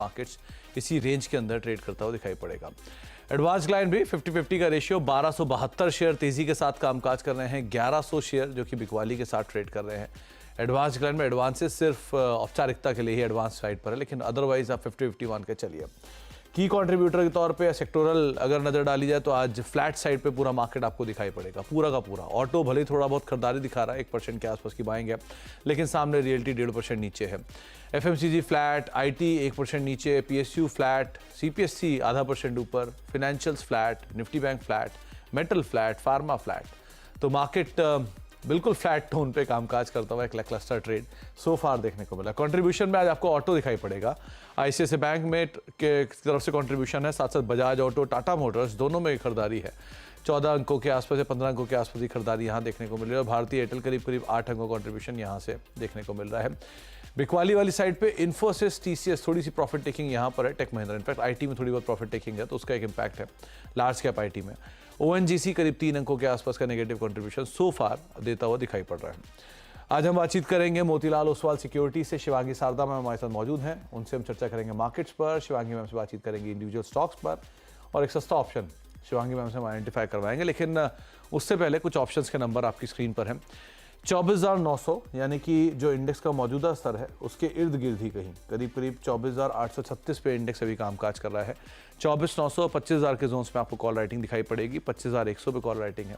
Markets इसी range के अंदर ट्रेड करता हुआ दिखाई पड़ेगा। एडवांस क्लाइंट भी 50-50 का रेशियो 1272 शेयर तेजी के साथ कामकाज कर रहे हैं, 1100 शेयर जो कि बिकवाली के साथ ट्रेड कर रहे हैं। एडवांस क्लाइंट में एडवांसेस सिर्फ औपचारिकता के लिए ही एडवांस साइड पर है, लेकिन अदरवाइज आप 50-50 मान के चलिए। की कंट्रीब्यूटर के तौर पे सेक्टोरल अगर नजर डाली जाए तो आज फ्लैट साइड पे पूरा मार्केट आपको दिखाई पड़ेगा, पूरा का पूरा। ऑटो भले ही थोड़ा बहुत खरीदारी दिखा रहा है, 1% के आसपास की बाइंग है, लेकिन सामने रियल्टी 1.5% नीचे है। एफएमसीजी फ्लैट, आईटी 1% नीचे, पीएसयू फ्लैट, सीपीएससी आधा % ऊपर, financials flat, Nifty bank flat, metal flat, pharma flat. तो मार्केट बिल्कुल फ्लैट टोन पे कामकाज करता हुआ एक लैकलस्टर ट्रेड सो फार देखने को मिला। कंट्रीब्यूशन में आज आपको ऑटो दिखाई पड़ेगा, आईसीआईसीआई बैंक में के तरफ से कंट्रीब्यूशन है, साथ साथ बजाज ऑटो, टाटा मोटर्स दोनों में खरीदारी है। 14 अंकों के आसपास या 15 अंकों के आसपास की खरीदारी यहाँ देखने को मिल रही है और भारतीय एयरटेल करीब 8 अंकों कंट्रीब्यूशन यहाँ से देखने को मिल रहा है। बिकवाली वाली साइड पे इन्फोसिस, टीसीएस थोड़ी सी प्रॉफिट टेकिंग यहाँ पर है, टेक महिंद्रा इनफैक्ट आईटी में थोड़ी बहुत प्रॉफिट टेकिंग है तो उसका एक इम्पैक्ट है लार्ज कैप आईटी में। ओएनजीसी करीब 3 अंकों के आसपास का नेगेटिव कंट्रीब्यूशन सो फार देता हुआ दिखाई पड़ रहा है। आज हम बातचीत करेंगे मोतीलाल ओसवाल सिक्योरिटी से। शिवांगी शारदा मैम हमारे साथ मौजूद हैं, उनसे हम चर्चा करेंगे मार्केट्स पर। शिवांगी मैम से बातचीत करेंगे इंडिविजुअल स्टॉक्स पर और एक सस्ता ऑप्शन शिवांगी मैम से हम आइडेंटिफाई करवाएंगे, लेकिन उससे पहले कुछ ऑप्शंस के नंबर आपकी स्क्रीन पर हैं। 24,900 यानी कि जो इंडेक्स का मौजूदा स्तर है उसके इर्द गिर्द ही कहीं करीब 24,836 पे इंडेक्स अभी कामकाज कर रहा है। 24,900 25,000 के जोन्स में आपको कॉल राइटिंग दिखाई पड़ेगी, 25,100 पे कॉल राइटिंग है।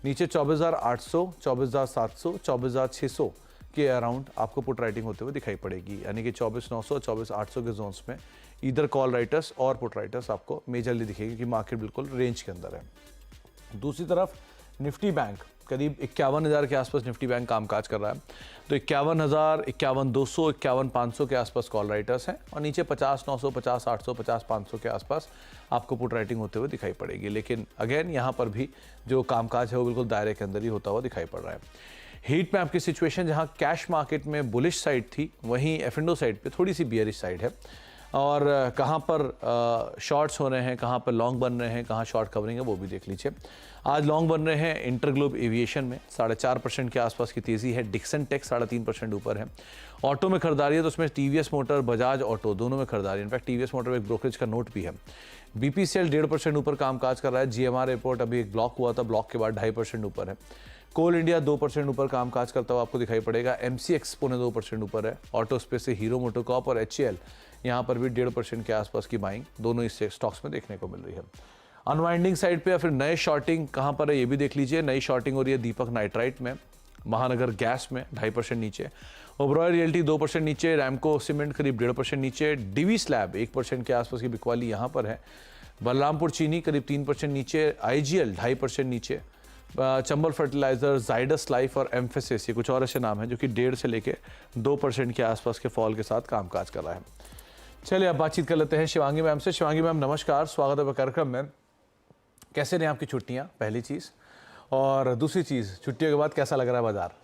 नीचे 24,800, 24,700, 24,600 के अराउंड आपको पुट राइटिंग होते हुए दिखाई पड़ेगी, यानी कि 24,900, 24,800 के जोन्स में इधर कॉल राइटर्स और पुट राइटर्स आपको मेजरली दिखेगी कि मार्केट बिल्कुल रेंज के अंदर है। दूसरी तरफ निफ्टी बैंक करीब 51,000 के आसपास निफ्टी बैंक कामकाज कर रहा है, तो 51,000, 51,200, 51,500 के आसपास कॉल राइटर्स हैं और नीचे 50,900, 50,800, 50,500 के आसपास आपको पुट राइटिंग होते हुए दिखाई पड़ेगी। लेकिन अगेन यहाँ पर भी जो कामकाज है वो बिल्कुल दायरे के अंदर ही होता हुआ दिखाई पड़ रहा है। हीट मैप की सिचुएशन जहाँ कैश मार्केट में बुलिश साइड थी, वहीं एफ&ओ साइड पर थोड़ी सी बियरिश साइड है और कहाँ पर शॉर्ट्स हो रहे हैं, कहाँ पर लॉन्ग बन रहे हैं, कहाँ शॉर्ट कवरिंग है वो भी देख लीजिए। आज लॉन्ग बन रहे हैं इंटरग्लोब एविएशन में 4.5% के आसपास की तेज़ी है, डिक्सन टेक 3.5% ऊपर है। ऑटो में खरीदारी है तो उसमें टीवीएस मोटर, बजाज ऑटो दोनों में खरीदारी है, इनफैक्ट टीवीएस मोटर में एक ब्रोकरेज का नोट भी है। बीपीसीएल 1.5% ऊपर कामकाज कर रहा है। जीएमआर एयरपोर्ट अभी एक ब्लॉक हुआ था, ब्लॉक के बाद 2.5% ऊपर है। कोल इंडिया 2% ऊपर कामकाज करता हुआ आपको दिखाई पड़ेगा। एमसीएक्स 0.2% ऊपर है। ऑटो स्पेस से हीरो मोटोकॉर्प और एचएएल यहाँ पर भी 1.5% के आसपास की बाइंग दोनों इस स्टॉक्स में देखने को मिल रही है। अनवाइंडिंग साइड पे या फिर नए शॉर्टिंग कहाँ पर है ये भी देख लीजिए। नई शॉर्टिंग हो रही है दीपक नाइट्राइट में, महानगर गैस में 2.5% नीचे, ओबरॉय रियल्टी 2% नीचे, रैमको सीमेंट करीब 1.5% नीचे, डीवी स्लैब 1% के आसपास की बिकवाली यहाँ पर है। बलरामपुर चीनी करीब 3% नीचे, आईजीएल 2.5% नीचे, चंबल फर्टिलाइजर, जाइडस लाइफ और एम्फेसिस ये कुछ और ऐसे नाम हैं जो कि 1.5 से लेके 2% के आसपास के फॉल के साथ कामकाज कर रहा है। चलिए अब बातचीत कर लेते हैं शिवांगी मैम से। शिवांगी मैम नमस्कार, स्वागत है कार्यक्रम में। कैसे रही आपकी छुट्टियां, पहली चीज़, और दूसरी चीज़ छुट्टियों के बाद कैसा लग रहा है बाजार?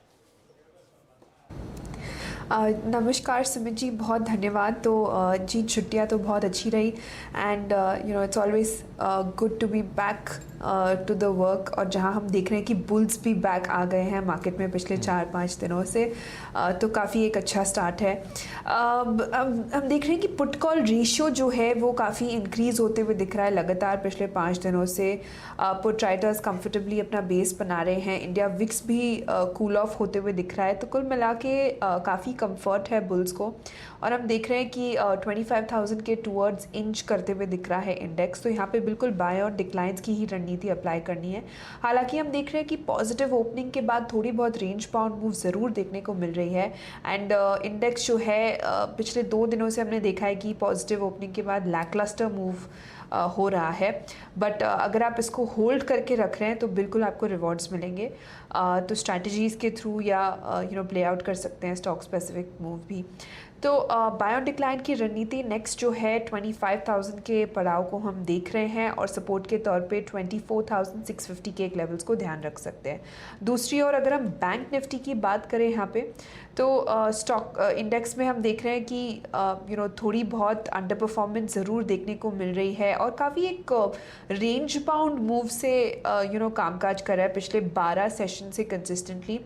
नमस्कार सुमित जी, बहुत धन्यवाद। तो जी छुट्टियाँ तो बहुत अच्छी रही and it's always good to be back to the work. और जहाँ हम देख रहे हैं कि बुल्स भी बैक आ गए हैं मार्केट में पिछले 4-5 दिनों से, तो काफ़ी एक अच्छा स्टार्ट है। हम देख रहे हैं कि पुट कॉल रेशियो जो है वो काफ़ी इंक्रीज़ होते हुए दिख रहा है लगातार पिछले 5 दिनों से। पुट राइटर्स कंफर्टेबली अपना बेस बना रहे हैं। इंडिया विक्स भी कूल ऑफ होते हुए दिख रहा है, तो कुल मिला के काफ़ी कंफर्ट है बुल्स को। और हम देख रहे हैं कि 25,000 के टूवर्ड्स इंच करते हुए दिख रहा है इंडेक्स, तो यहाँ पे बिल्कुल बाय और डिक्लाइंस की ही रणनीति अप्लाई करनी है। हालांकि हम देख रहे हैं कि पॉजिटिव ओपनिंग के बाद थोड़ी बहुत रेंज बाउंड मूव ज़रूर देखने को मिल रही है एंड इंडेक्स जो है पिछले 2 दिनों से हमने देखा है कि पॉजिटिव ओपनिंग के बाद लैकलस्टर मूव हो रहा है, बट अगर आप इसको होल्ड करके रख रहे हैं तो बिल्कुल आपको रिवॉर्ड्स मिलेंगे। तो स्ट्रैटेजीज़ के थ्रू या प्ले आउट कर सकते हैं स्टॉक स्पेसिफिक मूव भी। तो बाय ऑन डिक्लाइन की रणनीति नेक्स्ट जो है 25,000 के पड़ाव को हम देख रहे हैं और सपोर्ट के तौर पे 24,650 के एक लेवल्स को ध्यान रख सकते हैं। दूसरी ओर अगर हम बैंक निफ्टी की बात करें यहाँ पे, तो स्टॉक इंडेक्स में हम देख रहे हैं कि थोड़ी बहुत अंडर परफॉर्मेंस ज़रूर देखने को मिल रही है और काफ़ी एक रेंज बाउंड मूव से कामकाज कर रहा है पिछले 12 सेशन से कंसिस्टेंटली।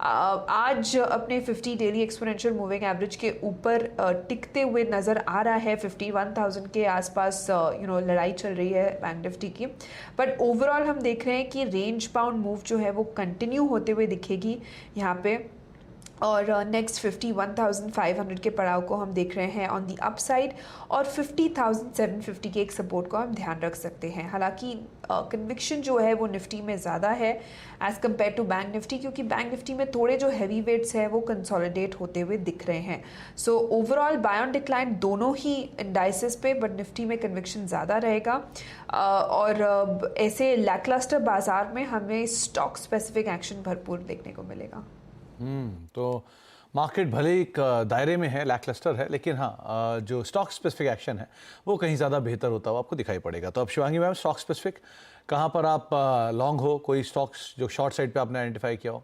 आज अपने 50 डेली एक्सपोनेंशियल मूविंग एवरेज के ऊपर ऊपर टिकते हुए नज़र आ रहा है। 51,000 के आसपास लड़ाई चल रही है बैंक निफ्टी की, बट ओवरऑल हम देख रहे हैं कि रेंज बाउंड मूव जो है वो कंटिन्यू होते हुए दिखेगी यहाँ पे। और नेक्स्ट 51,500 के पड़ाव को हम देख रहे हैं ऑन दी अपसाइड, और 50,750 के एक सपोर्ट को हम ध्यान रख सकते हैं। हालांकि कन्विक्शन जो है वो निफ्टी में ज़्यादा है as compare to bank Nifty, क्योंकि बैंक निफ्टी में थोड़े जो हैवी वेट्स हैं वो कंसोलिडेट होते हुए दिख रहे हैं। So overall buy on decline दोनों ही इंडाइसेस पे, बट निफ्टी में कन्विक्शन ज़्यादा रहेगा। और ऐसे लैकलस्टर बाजार में हमें स्टॉक स्पेसिफिक एक्शन भरपूर देखने को मिलेगा। तो मार्केट भले ही एक दायरे में है, लैकलस्टर है, लेकिन हाँ जो स्टॉक स्पेसिफिक एक्शन है वो कहीं ज़्यादा बेहतर होता हुआ आपको दिखाई पड़ेगा। तो अब शिवांगी मैम, स्टॉक स्पेसिफिक कहाँ पर आप लॉन्ग हो, कोई स्टॉक्स जो शॉर्ट साइड पे आपने आइडेंटिफाई किया हो?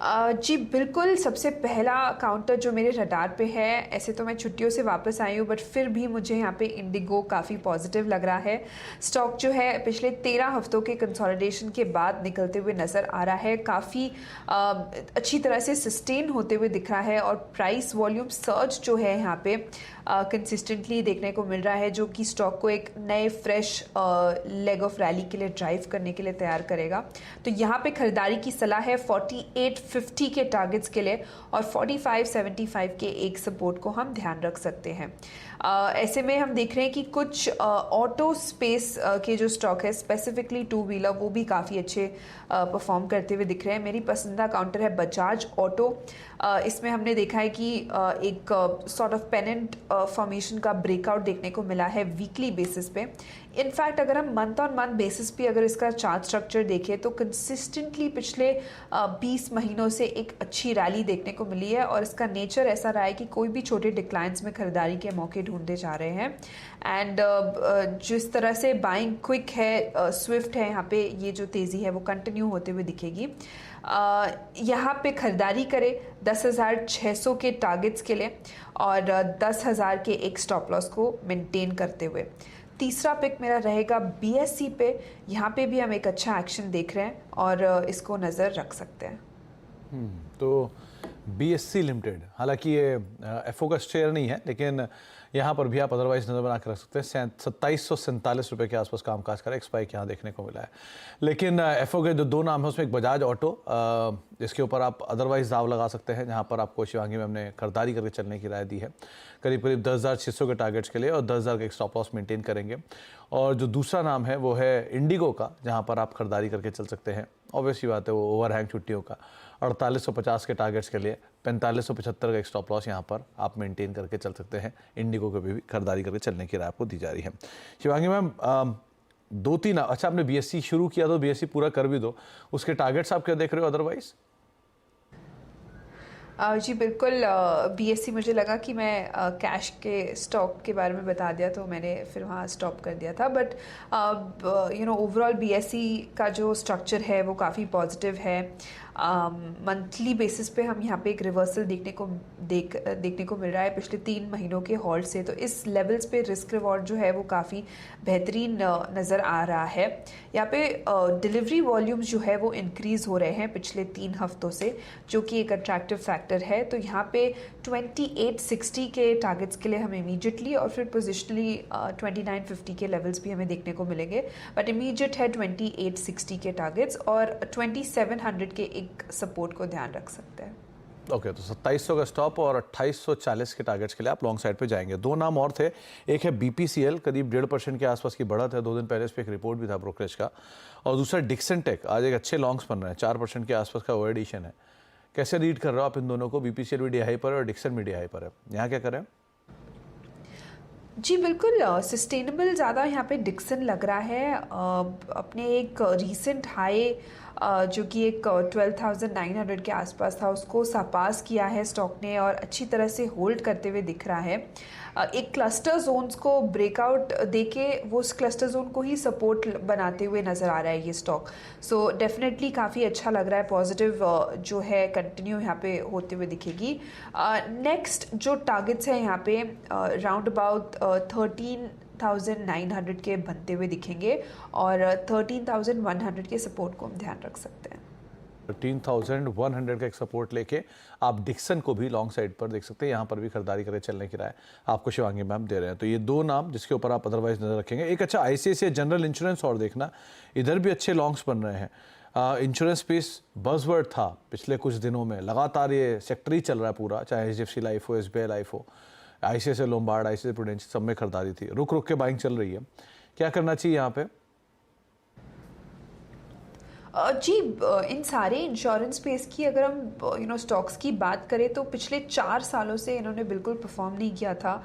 जी बिल्कुल, सबसे पहला काउंटर जो मेरे रडार पे है, ऐसे तो मैं छुट्टियों से वापस आई हूँ बट फिर भी मुझे यहाँ पे इंडिगो काफ़ी पॉजिटिव लग रहा है। स्टॉक जो है पिछले 13 हफ्तों के कंसोलिडेशन के बाद निकलते हुए नज़र आ रहा है, काफ़ी अच्छी तरह से सस्टेन होते हुए दिख रहा है, और प्राइस वॉल्यूम सर्ज जो है यहाँ पे कंसिस्टेंटली देखने को मिल रहा है, जो कि स्टॉक को एक नए फ्रेश लेग ऑफ रैली के लिए ड्राइव करने के लिए तैयार करेगा। तो यहाँ पे खरीदारी की सलाह है 4850 के टारगेट्स के लिए, और 4575 के एक सपोर्ट को हम ध्यान रख सकते हैं। ऐसे में हम देख रहे हैं कि कुछ ऑटो स्पेस के जो स्टॉक है, स्पेसिफिकली टू व्हीलर, वो भी काफ़ी अच्छे परफॉर्म करते हुए दिख रहे हैं। मेरी पसंदीदा काउंटर है बजाज ऑटो। इसमें हमने देखा है कि एक सॉर्ट ऑफ पेनेंट फॉर्मेशन का ब्रेकआउट देखने को मिला है वीकली बेसिस पे। इनफैक्ट अगर हम मंथ ऑन मंथ बेसिस पे अगर इसका चार्ट स्ट्रक्चर देखें तो कंसिस्टेंटली पिछले 20 महीनों से एक अच्छी रैली देखने को मिली है, और इसका नेचर ऐसा रहा है कि कोई भी छोटे डिक्लाइंस में खरीदारी के मौके ढूंढते जा रहे हैं। एंड जिस तरह से बाइंग क्विक है, स्विफ्ट है, यहाँ पे ये जो तेज़ी है वो कंटिन्यू होते हुए दिखेगी। यहाँ पे खरीदारी करें 10,600 के टारगेट्स के लिए, और 10,000 के एक स्टॉप लॉस को मेंटेन करते हुए। तीसरा पिक मेरा रहेगा BSE पे। यहाँ पे भी हम एक अच्छा एक्शन देख रहे हैं और इसको नज़र रख सकते हैं। तो BSE लिमिटेड, हालांकि ये एफओ का शेयर नहीं है, लेकिन यहाँ पर भी आप अदरवाइज नज़र बना के रख सकते हैं। 2747 रुपये के आसपास कामकाज का एक स्पाइक यहाँ देखने को मिला है। लेकिन एफओ के जो दो नाम है उसमें एक बजाज ऑटो, जिसके ऊपर आप अदरवाइज दाव लगा सकते हैं, जहाँ पर आपको शिवांगी मैम ने खरीदारी करके चलने की राय दी है, करीब करीब 10,600 के टारगेट्स के लिए, और 10,000 का एक स्टॉप लॉस मेंटेन करेंगे। और जो दूसरा नाम है वो है इंडिगो का, जहाँ पर आप खरीदारी करके चल सकते हैं। ऑब्वियसली बात है, वो ओवरहैंग छुट्टियों का 4850 के टारगेट्स के लिए 4575 का एक स्टॉप लॉस यहाँ पर आप मेंटेन करके चल सकते हैं। इंडिगो को भी खरीदारी करके चलने की राय आपको दी जा रही है। शिवांगी मैम, 2-3 अच्छा आपने BSE शुरू किया तो BSE पूरा कर भी दो, उसके टारगेट्स आप क्या देख रहे हो अदरवाइज? जी बिल्कुल, BSE मुझे लगा कि मैं कैश के स्टॉक के बारे में बता दिया तो मैंने फिर वहाँ स्टॉप कर दिया था। बट ओवरऑल BSE का जो स्ट्रक्चर है वो काफ़ी पॉजिटिव है। मंथली बेसिस पे हम यहाँ पे एक रिवर्सल देखने को मिल रहा है पिछले 3 महीनों के हॉल्ट से। तो इस लेवल्स पे रिस्क रिवॉर्ड जो है वो काफ़ी बेहतरीन नज़र आ रहा है। यहाँ पे डिलीवरी वॉल्यूम्स जो है वो इंक्रीज़ हो रहे हैं पिछले 3 हफ्तों से, जो कि एक अट्रैक्टिव फैक्टर है। तो यहाँ पे 2860 के टारगेट्स के लिए हम इमीडिएटली, और फिर पोजिशनली 2950 के लेवल्स भी हमें देखने को मिलेंगे, बट इमीडिएट है 2860 के टारगेट्स, और 2700 के एक सपोर्ट को ध्यान रख सकते हैं। ओके, तो 2700 का स्टॉप और 2840 के टारगेट्स के लिए आप लॉन्ग साइड पे जाएंगे। 2 नाम और थे, एक है BPCL, करीब 1.5% के आसपास की बढ़त है, 2 दिन पहले इस पर एक रिपोर्ट भी था ब्रोकरेज का, और दूसरा डिक्सन टेक, आज एक अच्छे लॉन्ग्स बन रहे हैं, 4% के आसपास का ओवर एडिशन है। कैसे रीड कर रहे हो आप इन दोनों को? BPCL भी डी हाई पर है और डिक्सन भी डी हाई पर है, यहाँ क्या करें? जी बिल्कुल, सस्टेनेबल ज़्यादा यहाँ पे डिक्सन लग रहा है। अपने एक रीसेंट हाई जो कि एक 12,900 के आसपास था, उसको सरपास किया है स्टॉक ने, और अच्छी तरह से होल्ड करते हुए दिख रहा है। एक क्लस्टर जोन्स को ब्रेकआउट देके वो उस क्लस्टर जोन को ही सपोर्ट बनाते हुए नज़र आ रहा है ये स्टॉक। सो डेफिनेटली काफ़ी अच्छा लग रहा है, पॉजिटिव जो है कंटिन्यू यहाँ पे होते हुए दिखेगी। नेक्स्ट जो टारगेट्स हैं यहाँ पे राउंड अबाउट 13,900 के बनते हुए दिखेंगे, और 13,100 के सपोर्ट को हम ध्यान रख सकते हैं। 13,100 का एक सपोर्ट लेके आप डिक्सन को भी लॉन्ग साइड पर देख सकते हैं। यहाँ पर भी खरीदारी करके चलने की राय आपको शिवांगी मैम दे रहे हैं। तो ये दो नाम जिसके ऊपर आप अदरवाइज नजर रखेंगे। एक अच्छा ICICI जनरल इंश्योरेंस और देखना, इधर भी अच्छे लॉन्ग्स बन रहे हैं। इंश्योरेंस स्पेस बज़वर्ड था पिछले कुछ दिनों में, लगातार ये सेक्टर ही चल रहा है पूरा, चाहे HDFC लाइफ हो, SBI लाइफ हो, ICICI लोम्बार्ड, ICICI प्रूडेंशियल, सब में खरीदारी थी। रुक रुक के बाइंग चल रही है, क्या करना चाहिए यहाँ पे? जी, इन सारे इंश्योरेंस स्पेस की अगर हम स्टॉक्स की बात करें तो पिछले 4 सालों से इन्होंने बिल्कुल परफॉर्म नहीं किया था।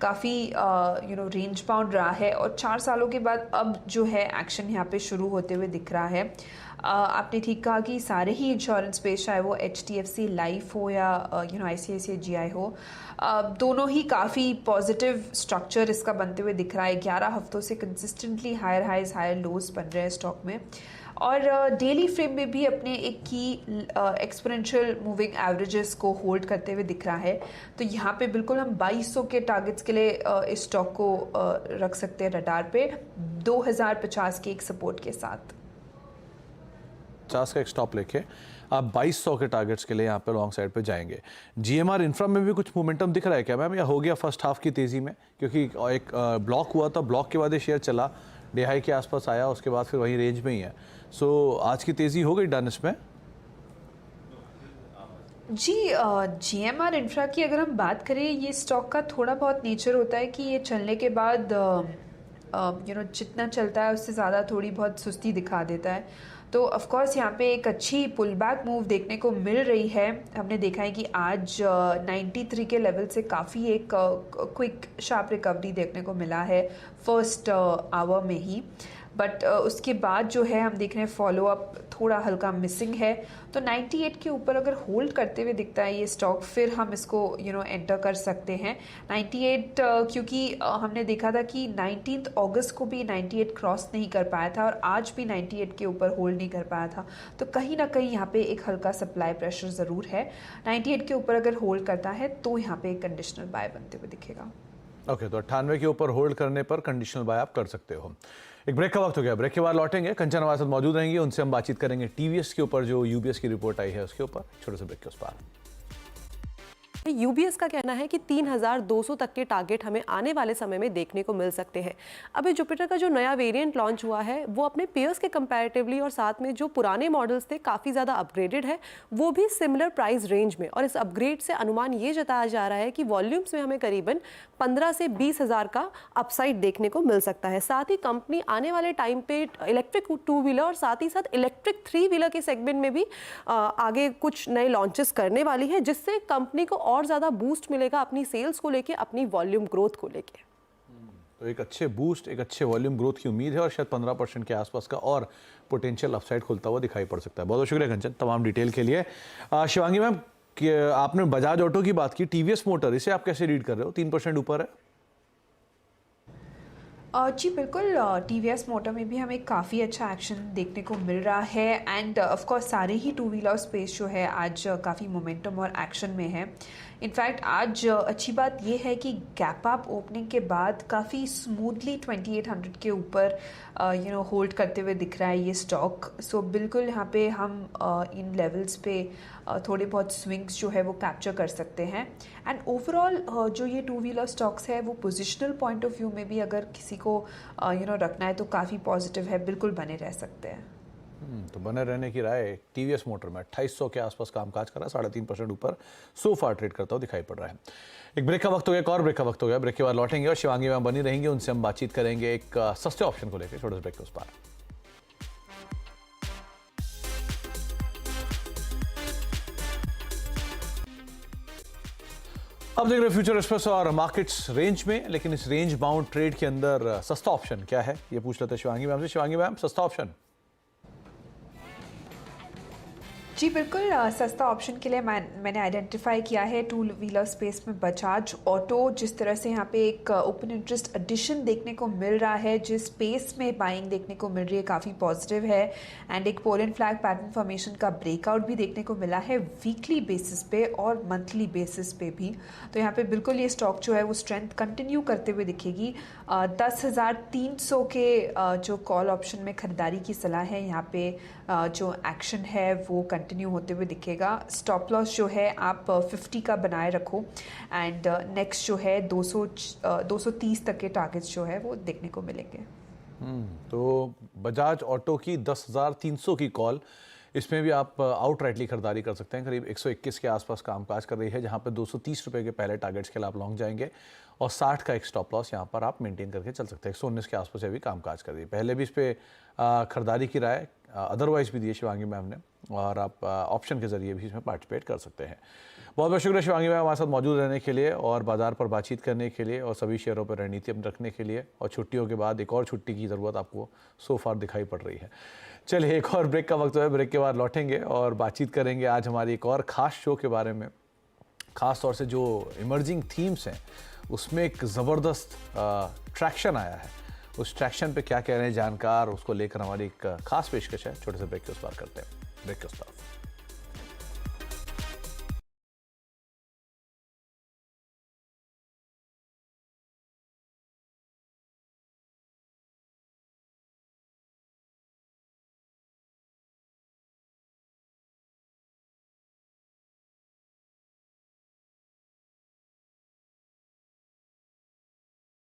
काफ़ी रेंज बाउंड रहा है और 4 सालों के बाद अब जो है एक्शन यहाँ पे शुरू होते हुए दिख रहा है। आपने ठीक कहा कि सारे ही इंश्योरेंस स्पेस, चाहे वो HDFC लाइफ हो या ICICI GI हो, दोनों ही काफ़ी पॉजिटिव स्ट्रक्चर इसका बनते हुए दिख रहा है। 11 हफ्तों से consistently higher highs higher lows बन रहे हैं स्टॉक में और डेली फ्रेम में भी अपने एक की एक्सपोनेंशियल मूविंग एवरेजेस को होल्ड करते हुए दिख रहा है। तो यहाँ पे बिल्कुल हम 2200 के टारगेट्स के लिए इस स्टॉक को रख सकते हैं रडार पे, 2050 के एक सपोर्ट के साथ। 50 का एक स्टॉप लेके आप 2200 के टारगेट्स के लिए यहाँ पे लॉन्ग साइड पे जाएंगे। GMR इंफ्रा में भी कुछ मोमेंटम दिख रहा है क्या मैम, या हो गया फर्स्ट हाफ की तेज़ी में? क्योंकि एक ब्लॉक हुआ था, ब्लॉक के बाद ये शेयर चला, डे हाई के आसपास आया, उसके बाद फिर वही रेंज में ही है। सो आज की तेज़ी हो गई डन इसमें? जी, GMR इंफ्रा की अगर हम बात करें, ये स्टॉक का थोड़ा बहुत नेचर होता है कि ये चलने के बाद जितना चलता है उससे ज़्यादा थोड़ी बहुत सुस्ती दिखा देता है। तो ऑफ कोर्स यहाँ पे एक अच्छी पुल बैक मूव देखने को मिल रही है। हमने देखा है कि आज 93 के लेवल से काफ़ी एक क्विक शार्प रिकवरी देखने को मिला है फर्स्ट आवर में ही, बट उसके बाद जो है हम देख रहे हैं फॉलो अप थोड़ा हल्का मिसिंग है। तो 98 के ऊपर अगर होल्ड करते हुए दिखता है ये स्टॉक, फिर हम इसको एंटर कर सकते हैं 98, क्योंकि हमने देखा था कि 19 अगस्त को भी 98 क्रॉस नहीं कर पाया था और आज भी 98 के ऊपर होल्ड नहीं कर पाया था। तो कहीं ना कहीं यहाँ पे एक हल्का सप्लाई प्रेशर ज़रूर है। 98 के ऊपर अगर होल्ड करता है तो यहाँ पे एक कंडीशनल बाय बनते हुए दिखेगा। ओके, तो 98 के ऊपर होल्ड करने पर कंडीशनल बाय आप कर सकते हो। एक ब्रेक का वक्त हो गया, ब्रेक के बाद लौटेंगे। कंचन हमारे साथ मौजूद रहेंगी, उनसे हम बातचीत करेंगे TVS के ऊपर, जो UBS की रिपोर्ट आई है उसके ऊपर। छोटे से ब्रेक के उस पार। UBS का कहना है कि 3200 तक के टारगेट हमें आने वाले समय में देखने को मिल सकते हैं। अभी जुपिटर का जो नया वेरिएंट लॉन्च हुआ है वो अपने पेयर्स के कंपैरेटिवली और साथ में जो पुराने मॉडल्स थे काफ़ी ज़्यादा अपग्रेडेड है, वो भी सिमिलर प्राइस रेंज में। और इस अपग्रेड से अनुमान ये जताया जा रहा है कि वॉल्यूम्स में हमें करीबन 15 से 20 हज़ार का अपसाइड देखने को मिल सकता है। साथ ही कंपनी आने वाले टाइम पे इलेक्ट्रिक 2 व्हीलर और साथ ही साथ इलेक्ट्रिक 3 व्हीलर के सेगमेंट में भी आगे कुछ नए लॉन्चेस करने वाली है, जिससे कंपनी को और ज़्यादा बूस्ट मिलेगा अपनी सेल्स को लेके, अपनी वॉल्यूम ग्रोथ को लेके। तो एक अच्छे बूस्ट, एक अच्छे वॉल्यूम ग्रोथ की उम्मीद है और शायद 15% के आसपास का और पोटेंशियल अपसाइड खुलता हुआ दिखाई पड़ सकता है। बहुत बहुत शुक्रिया कंचन तमाम डिटेल के लिए। शिवांगी मैम, कि आपने बजाज ऑटो की बात की, TVS मोटर, इसे आप कैसे रीड कर रहे हो? 3% ऊपर है। जी बिल्कुल, TVS मोटर में भी हमें काफ़ी अच्छा एक्शन देखने को मिल रहा है एंड ऑफ कोर्स सारे ही 2 व्हीलर स्पेस जो है आज काफ़ी मोमेंटम और एक्शन में है। इनफैक्ट आज अच्छी बात ये है कि गैप अप ओपनिंग के बाद काफ़ी स्मूथली 2800 के ऊपर होल्ड करते हुए दिख रहा है ये स्टॉक। सो बिल्कुल यहाँ पे हम इन लेवल्स पे थोड़े बहुत स्विंग्स जो है वो कैप्चर कर सकते हैं एंड ओवरऑल जो ये 2 व्हीलर स्टॉक्स है वो पोजिशनल पॉइंट ऑफ व्यू में भी अगर किसी को रखना है तो काफ़ी पॉजिटिव है, बिल्कुल बने रह सकते हैं। तो बने रहने की राय। TVS मोटर में 2800 के आसपास कामकाज कर रहा है, 3.5% ऊपर सो फार ट्रेड करता हुआ दिखाई पड़ रहा है। एक ब्रेक का वक्त हो गया, एक और ब्रेक का वक्त हो गया। ब्रेक के बाद लौटेंगे और शिवांगी मैम बनी रहेंगे, उनसे हम बातचीत करेंगे एक सस्ते ऑप्शन को लेकर। छोटे से ब्रेक के उस पार। अब देख रहे फ्यूचर एक्सप्रेस और मार्केट्स रेंज में, लेकिन इस रेंज बाउंड ट्रेड के अंदर सस्ता ऑप्शन क्या है ये पूछ लेते हैं शिवांगी मैम से। शिवांगी मैम, सस्ता ऑप्शन? जी बिल्कुल, सस्ता ऑप्शन के लिए मैंने आइडेंटिफाई किया है 2 व्हीलर स्पेस में बजाज ऑटो। जिस तरह से यहाँ पे एक ओपन इंटरेस्ट एडिशन देखने को मिल रहा है, जिस स्पेस में बाइंग देखने को मिल रही है काफ़ी पॉजिटिव है एंड एक pole and flag pattern formation का ब्रेकआउट भी देखने को मिला है वीकली बेसिस पे और मंथली बेसिस पे भी। तो यहाँ पे बिल्कुल ये स्टॉक जो है वो स्ट्रेंथ कंटिन्यू करते हुए दिखेगी। 10,300 के जो कॉल ऑप्शन में खरीदारी की सलाह है, यहाँ पे जो एक्शन है वो कंटिन्यू होते हुए दिखेगा। स्टॉप लॉस जो है आप 50 का बनाए रखो एंड नेक्स्ट जो है 230 तक के टारगेट्स जो है वो देखने को मिलेंगे। तो बजाज ऑटो की 10,300 की कॉल, इसमें भी आप आउटराइटली खरीदारी कर सकते हैं। करीब 121 के आसपास कामकाज कर रही है, जहां पे 230 रुपए के पहले टारगेट्स के लिए आप लॉन्ग जाएंगे और 60 का एक स्टॉप लॉस यहां पर आप मेंटेन करके चल सकते हैं। 119 के आसपास अभी कामकाज कर रही है। पहले भी इस पे खरीदारी की राय अदरवाइज भी दी है शिवांगी मैम ने, और आप ऑप्शन के जरिए भी इसमें पार्टिसिपेट कर सकते हैं। बहुत बहुत शुक्रिया शिवांगी मैम हमारे साथ मौजूद रहने के लिए और बाजार पर बातचीत करने के लिए और सभी शेयरों पर रणनीति अपनी रखने के लिए। और छुट्टियों के बाद एक और छुट्टी की ज़रूरत आपको सो फार दिखाई पड़ रही है। चलिए एक और ब्रेक का वक्त है, ब्रेक के बाद लौटेंगे और बातचीत करेंगे आज हमारी एक और ख़ास शो के बारे में। ख़ास तौर से जो इमर्जिंग थीम्स हैं उसमें एक ज़बरदस्त ट्रैक्शन आया है, उस ट्रैक्शन पे क्या कह रहे हैं जानकार, उसको लेकर हमारी एक खास पेशकश है। छोटे से ब्रेक के उस पार करते हैं, ब्रेक के उस तरफ।